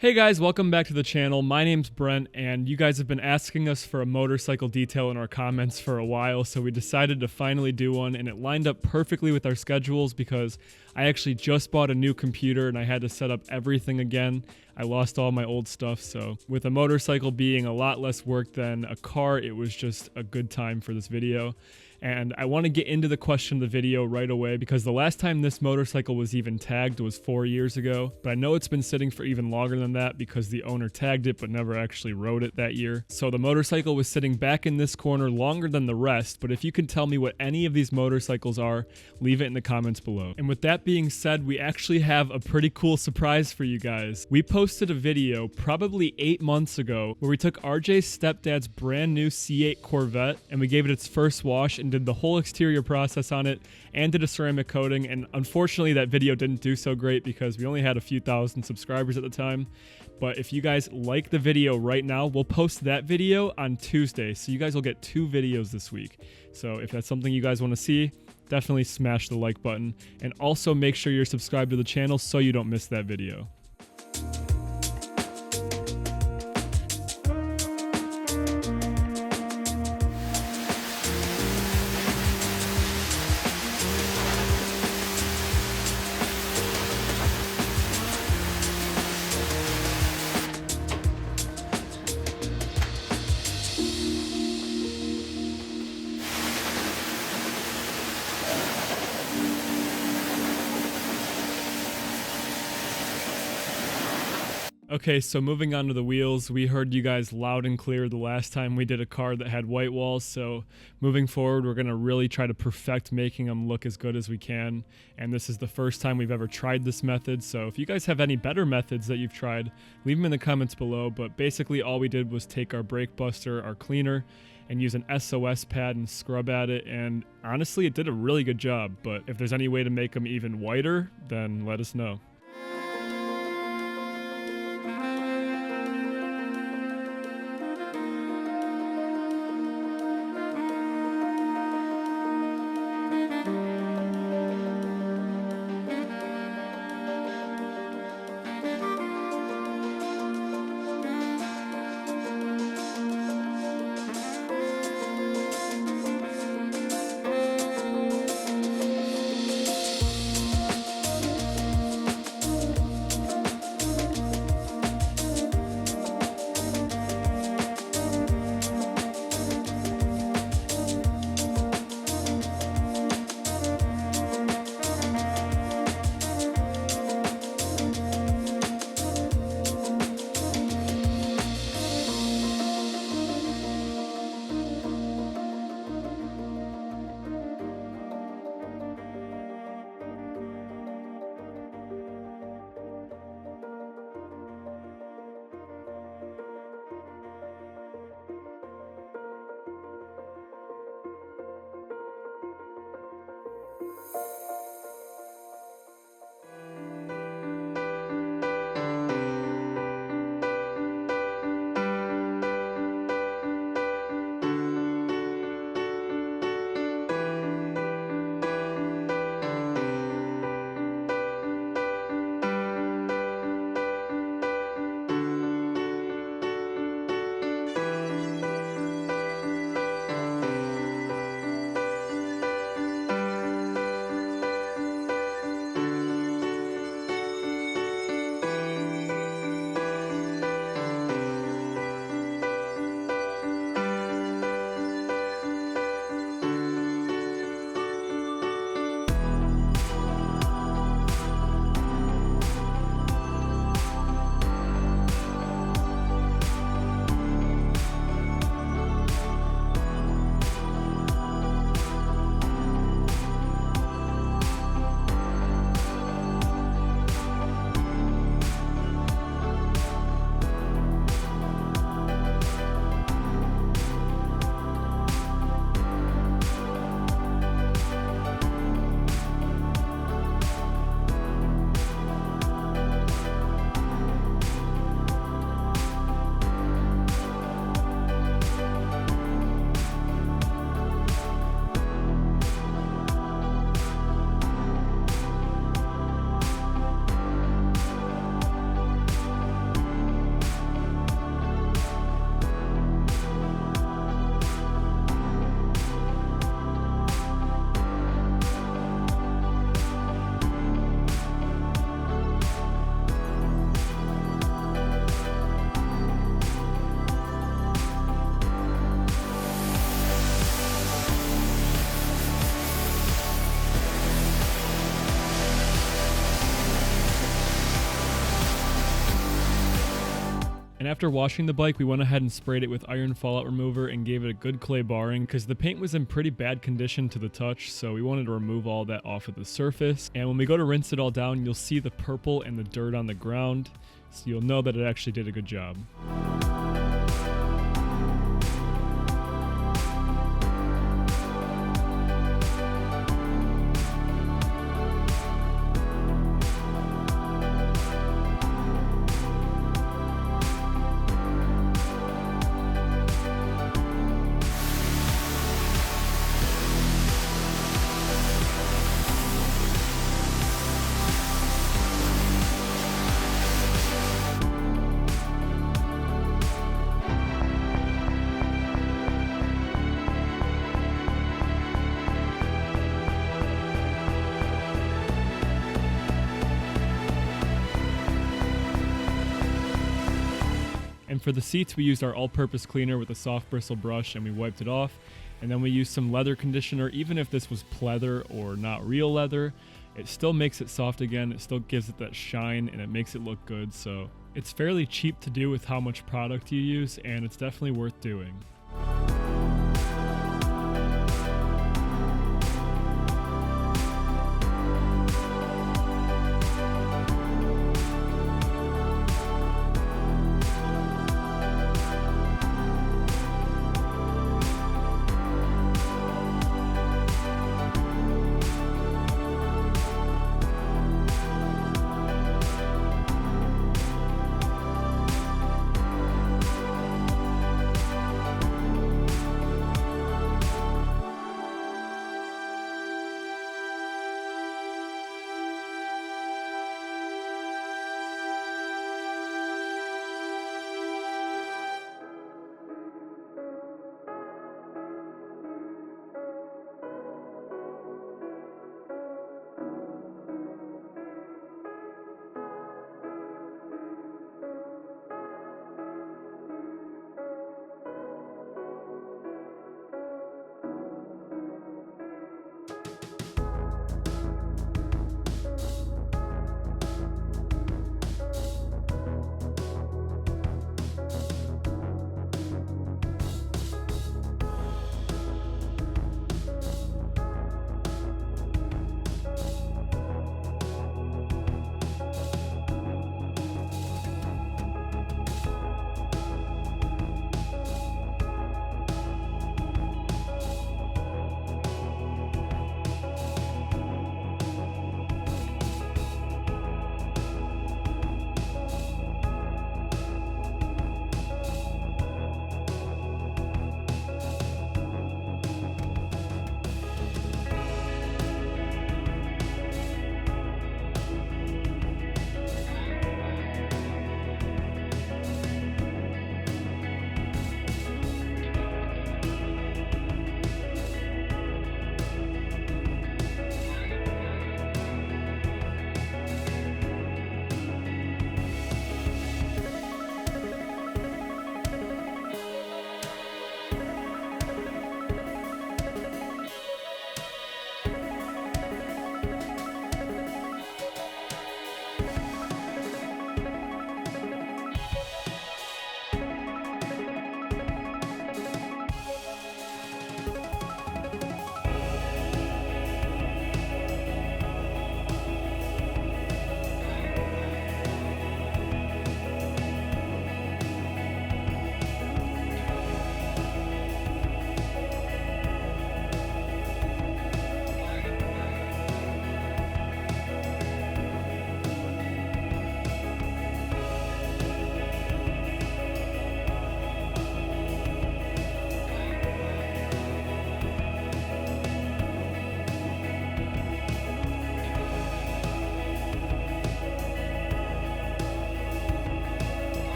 Hey guys, welcome back to the channel. My name's Brent, and you guys have been asking us for a motorcycle detail in our comments for a while, so we decided to finally do one, and it lined up perfectly with our schedules because I actually just bought a new computer and I had to set up everything again. I lost all my old stuff, so with a motorcycle being a lot less work than a car, it was just a good time for this video. And I want to get into the question of the video right away because the last time this motorcycle was even tagged was 4 years ago, but I know it's been sitting for even longer than that because the owner tagged it but never actually rode it that year. So the motorcycle was sitting back in this corner longer than the rest, but if you can tell me what any of these motorcycles are, leave it in the comments below. And with that being said, we actually have a pretty cool surprise for you guys. We posted a video probably 8 months ago where we took RJ's stepdad's brand new C8 Corvette and we gave it its first wash and did the whole exterior process on it and did a ceramic coating, and unfortunately that video didn't do so great because we only had a few thousand subscribers at the time. But if you guys like the video right now, we'll post that video on Tuesday, so you guys will get 2 videos this week. So if that's something you guys want to see, definitely smash the like button, and also make sure you're subscribed to the channel so you don't miss that video. Okay, so moving on to the wheels, we heard you guys loud and clear the last time we did a car that had white walls, so moving forward we're going to really try to perfect making them look as good as we can, and this is the first time we've ever tried this method, so if you guys have any better methods that you've tried, leave them in the comments below. But basically all we did was take our brake buster, our cleaner, and use an SOS pad and scrub at it, and honestly it did a really good job. But if there's any way to make them even whiter, then let us know. And after washing the bike, we went ahead and sprayed it with iron fallout remover and gave it a good clay barring because the paint was in pretty bad condition to the touch, so we wanted to remove all that off of the surface. And when we go to rinse it all down, you'll see the purple and the dirt on the ground, so you'll know that it actually did a good job. And for the seats, we used our all-purpose cleaner with a soft bristle brush and we wiped it off. And then we used some leather conditioner. Even if this was pleather or not real leather, it still makes it soft again. It still gives it that shine and it makes it look good. So it's fairly cheap to do with how much product you use, and it's definitely worth doing.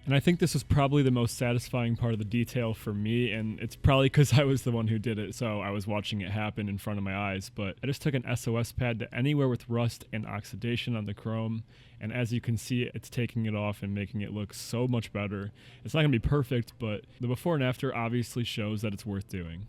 And I think this was probably the most satisfying part of the detail for me, and it's probably because I was the one who did it, so I was watching it happen in front of my eyes. But I just took an SOS pad to anywhere with rust and oxidation on the chrome, and as you can see, it's taking it off and making it look so much better. It's not going to be perfect, but the before and after obviously shows that it's worth doing.